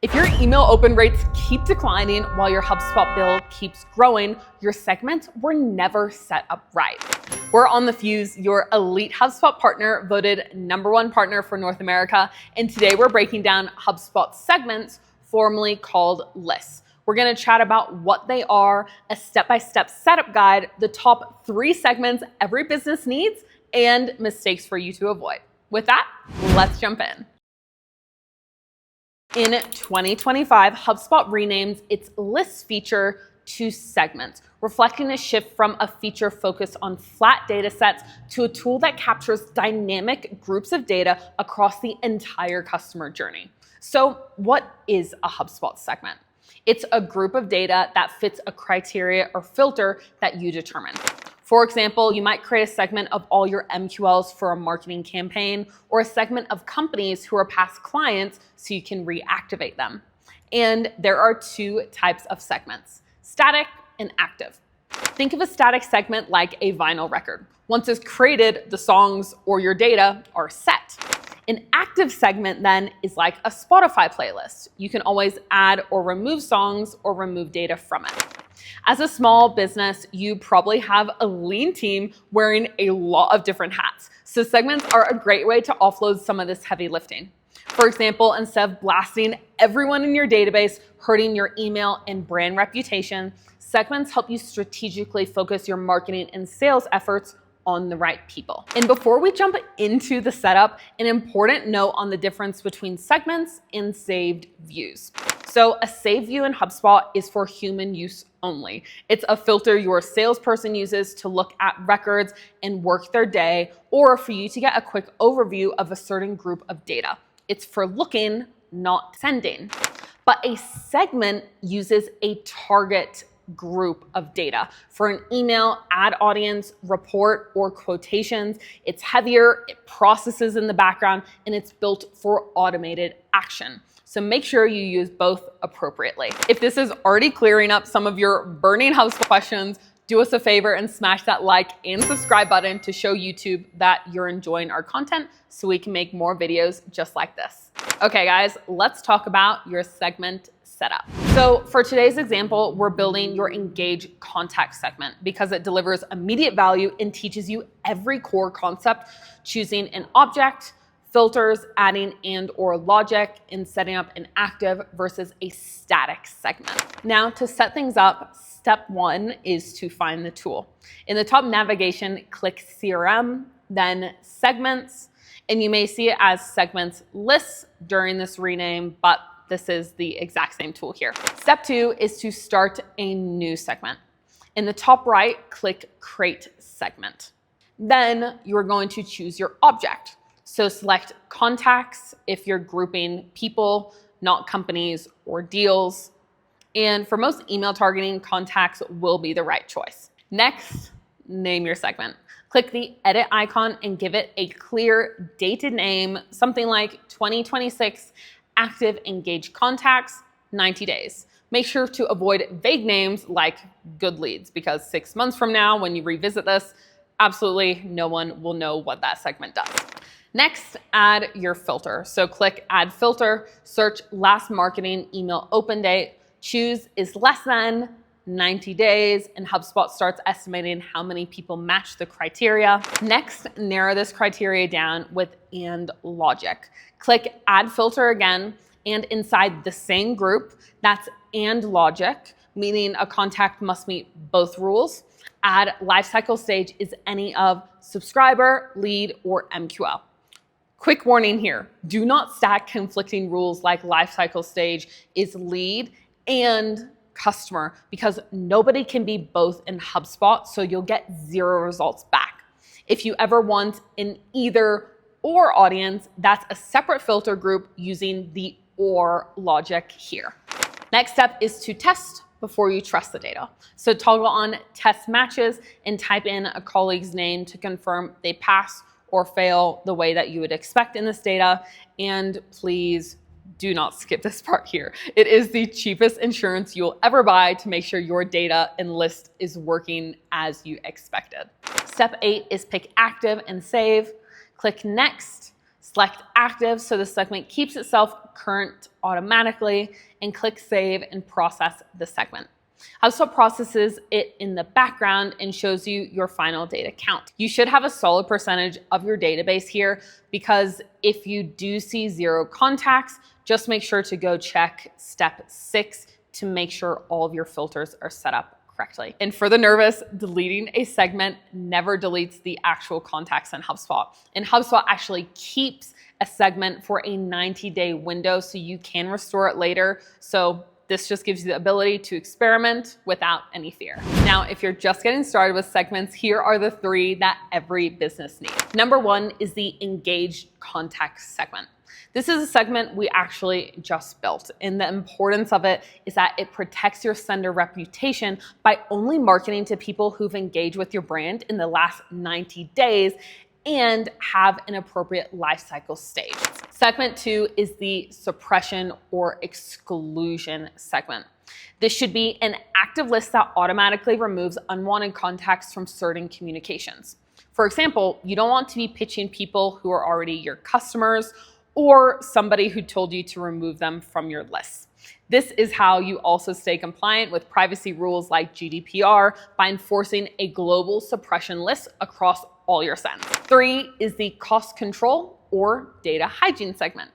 If your email open rates keep declining while your HubSpot bill keeps growing, your segments were never set up right. We're on the Fuze, your elite HubSpot partner, voted #1 partner for North America. And today we're breaking down HubSpot Segments, formerly called lists. We're gonna chat about what they are, a step-by-step setup guide, the top 3 segments every business needs, and mistakes for you to avoid. With that, let's jump in. In 2025, HubSpot renamed its lists feature to segments, reflecting a shift from a feature focused on flat data sets to a tool that captures dynamic groups of data across the entire customer journey. So what is a HubSpot segment? It's a group of data that fits a criteria or filter that you determine. For example, you might create a segment of all your MQLs for a marketing campaign, or a segment of companies who are past clients so you can reactivate them. And there are 2 types of segments: static and active. Think of a static segment like a vinyl record. Once it's created, the songs or your data are set. An active segment then is like a Spotify playlist. You can always add or remove songs or remove data from it. As a small business, you probably have a lean team wearing a lot of different hats. So segments are a great way to offload some of this heavy lifting. For example, instead of blasting everyone in your database, hurting your email and brand reputation, segments help you strategically focus your marketing and sales efforts on the right people. And before we jump into the setup, an important note on the difference between segments and saved views. So a saved view in HubSpot is for human use only. It's a filter your salesperson uses to look at records and work their day, or for you to get a quick overview of a certain group of data. It's for looking, not sending. But a segment uses a target group of data for an email, ad audience, report, or quotations. It's heavier, it processes in the background, and it's built for automated action. So make sure you use both appropriately. If this is already clearing up some of your burning HubSpot questions, do us a favor and smash that like and subscribe button to show YouTube that you're enjoying our content so we can make more videos just like this. Okay guys, let's talk about your segment setup. So for today's example, we're building your engage contact segment because it delivers immediate value and teaches you every core concept, choosing an object, filters, adding and/or logic, and setting up an active versus a static segment. Now, to set things up, step 1 is to find the tool. In the top navigation, click CRM, then Segments, and you may see it as Segments Lists during this rename, but this is the exact same tool here. Step 2 is to start a new segment. In the top right, click Create Segment. Then you're going to choose your object. So select contacts if you're grouping people, not companies or deals. And for most email targeting, contacts will be the right choice. Next, name your segment. Click the edit icon and give it a clear dated name, something like 2026 active engaged contacts, 90 days. Make sure to avoid vague names like good leads, because 6 months from now, when you revisit this, absolutely no one will know what that segment does. Next, add your filter. So click Add Filter, search last marketing email open date, choose is less than 90 days, and HubSpot starts estimating how many people match the criteria. Next, narrow this criteria down with and logic. Click Add Filter again, and inside the same group, that's and logic, meaning a contact must meet both rules. Add lifecycle stage is any of subscriber, lead, or MQL. Quick warning here, do not stack conflicting rules like lifecycle stage is lead and customer, because nobody can be both in HubSpot, so you'll get 0 results back. If you ever want an either or audience, that's a separate filter group using the or logic here. Next step is to test before you trust the data. So toggle on test matches and type in a colleague's name to confirm they pass or fail the way that you would expect in this data. And please do not skip this part here. It is the cheapest insurance you'll ever buy to make sure your data and list is working as you expected. Step 8 is pick active and save. Click next Select active so the segment keeps itself current automatically, and click save and process the segment. HubSpot processes it in the background and shows you your final data count. You should have a solid percentage of your database here, because if you do see 0 contacts, just make sure to go check step 6 to make sure all of your filters are set up correctly. And for the nervous, deleting a segment never deletes the actual contacts in HubSpot. And HubSpot actually keeps a segment for a 90-day window, so you can restore it later. So this just gives you the ability to experiment without any fear. Now, if you're just getting started with segments, here are the 3 that every business needs. Number 1 is the engaged contact segment. This is a segment we actually just built, and the importance of it is that it protects your sender reputation by only marketing to people who've engaged with your brand in the last 90 days and have an appropriate lifecycle stage. Segment 2 is the suppression or exclusion segment. This should be an active list that automatically removes unwanted contacts from certain communications. For example, you don't want to be pitching people who are already your customers or somebody who told you to remove them from your list. This is how you also stay compliant with privacy rules like GDPR by enforcing a global suppression list across all your sends. 3 is the cost control or data hygiene segment.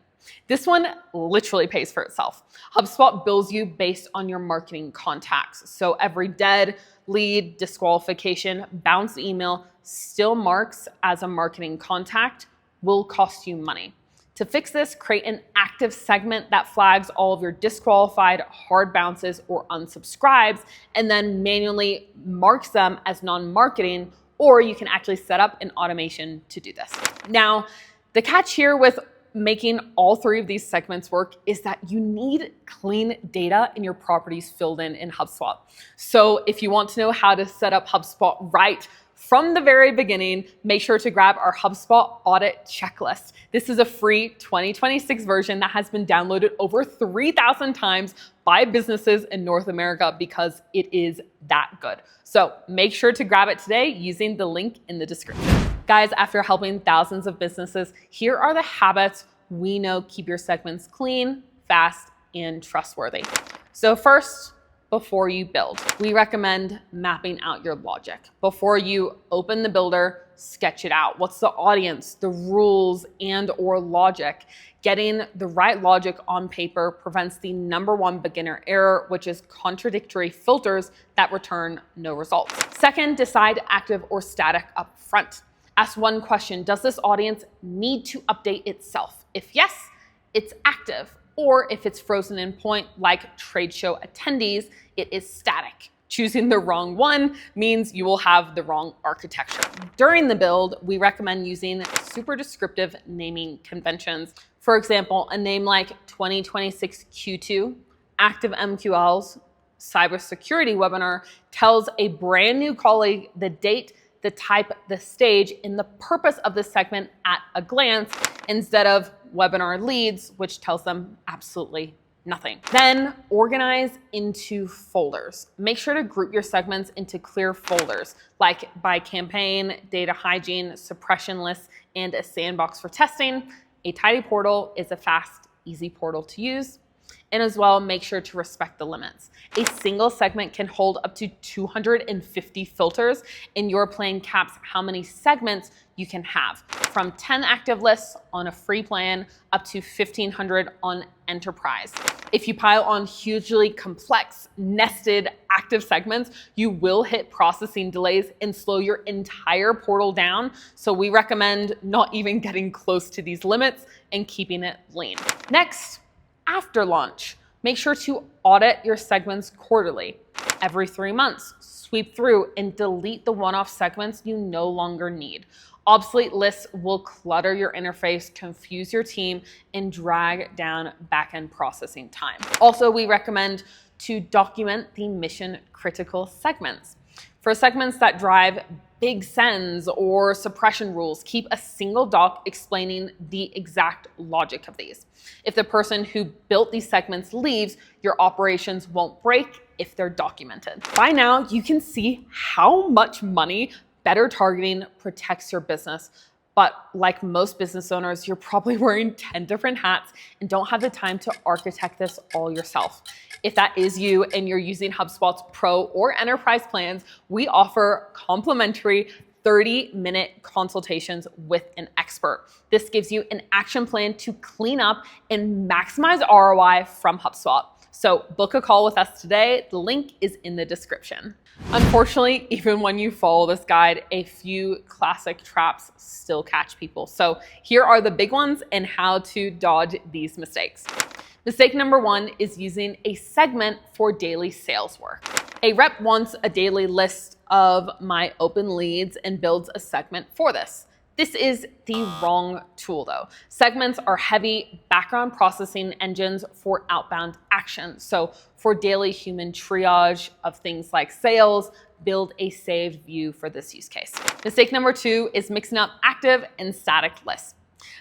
This one literally pays for itself. HubSpot bills you based on your marketing contacts. So every dead, lead, disqualification, bounced email still marks as a marketing contact will cost you money. To fix this, create an active segment that flags all of your disqualified, hard bounces, or unsubscribes, and then manually marks them as non-marketing, or you can actually set up an automation to do this. Now, the catch here with making all 3 of these segments work is that you need clean data in your properties filled in HubSpot. So if you want to know how to set up HubSpot right from the very beginning, make sure to grab our HubSpot audit checklist. This is a free 2026 version that has been downloaded over 3,000 times by businesses in North America because it is that good. So make sure to grab it today using the link in the description. Guys, after helping thousands of businesses, here are the habits we know keep your segments clean, fast, and trustworthy. So first, before you build, we recommend mapping out your logic. Before you open the builder, sketch it out. What's the audience, the rules, and/or logic? Getting the right logic on paper prevents the #1 beginner error, which is contradictory filters that return no results. Second, decide active or static up front. Ask one question: does this audience need to update itself? If yes, it's active. Or if it's frozen in point, like trade show attendees, it is static. Choosing the wrong one means you will have the wrong architecture. During the build, we recommend using super descriptive naming conventions. For example, a name like 2026 Q2, Active MQLs, Cybersecurity Webinar tells a brand new colleague the date, the type, the stage, and the purpose of the segment at a glance, instead of webinar leads, which tells them absolutely nothing. Then organize into folders. Make sure to group your segments into clear folders, like by campaign, data hygiene, suppression lists, and a sandbox for testing. A tidy portal is a fast, easy portal to use. And as well, make sure to respect the limits. A single segment can hold up to 250 filters, and your plan caps how many segments you can have, from 10 active lists on a free plan up to 1,500 on enterprise. If you pile on hugely complex, nested active segments, you will hit processing delays and slow your entire portal down. So we recommend not even getting close to these limits and keeping it lean. Next, after launch, make sure to audit your segments quarterly. Every 3 months, sweep through and delete the one-off segments you no longer need. Obsolete lists will clutter your interface, confuse your team, and drag down back-end processing time. Also, we recommend to document the mission-critical segments. For segments that drive big sends or suppression rules, keep a single doc explaining the exact logic of these. If the person who built these segments leaves, your operations won't break if they're documented. By now, you can see how much money better targeting protects your business. But like most business owners, you're probably wearing 10 different hats and don't have the time to architect this all yourself. If that is you and you're using HubSpot's Pro or Enterprise plans, we offer complimentary 30-minute consultations with an expert. This gives you an action plan to clean up and maximize ROI from HubSpot. So book a call with us today. The link is in the description. Unfortunately, even when you follow this guide, a few classic traps still catch people. So here are the big ones and how to dodge these mistakes. Mistake number 1 is using a segment for daily sales work. A rep wants a daily list of my open leads and builds a segment for this. This is the wrong tool though. Segments are heavy background processing engines for outbound action. So for daily human triage of things like sales, build a saved view for this use case. Mistake number 2 is mixing up active and static lists.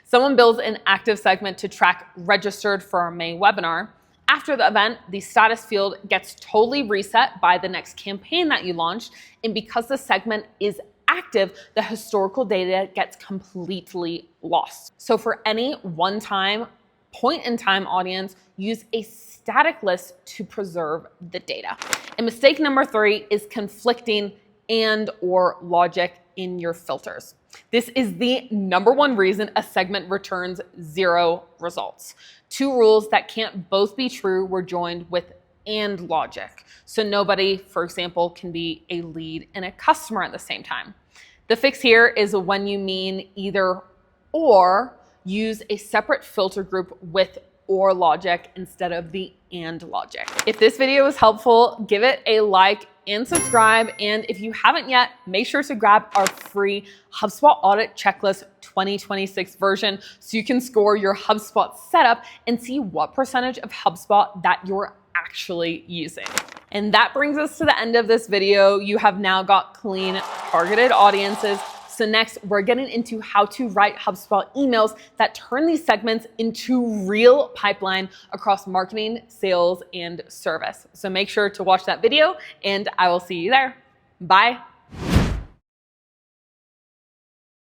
Someone builds an active segment to track registered for a May webinar. After the event, the status field gets totally reset by the next campaign that you launched. And because the segment is active, the historical data gets completely lost. So for any one-time, point-in-time audience, use a static list to preserve the data. And mistake number 3 is conflicting and/or logic in your filters. This is the number 1 reason a segment returns 0 results. 2 rules that can't both be true were joined with and logic. So nobody, for example, can be a lead and a customer at the same time. The fix here is when you mean either or, use a separate filter group with or logic instead of the and logic. If this video was helpful, give it a like and subscribe. And if you haven't yet, make sure to grab our free HubSpot Audit Checklist 2026 version so you can score your HubSpot setup and see what percentage of HubSpot that you're actually using. And that brings us to the end of this video. You have now got clean, targeted audiences. So next, we're getting into how to write HubSpot emails that turn these segments into real pipeline across marketing, sales, and service. So make sure to watch that video, and I will see you there. Bye.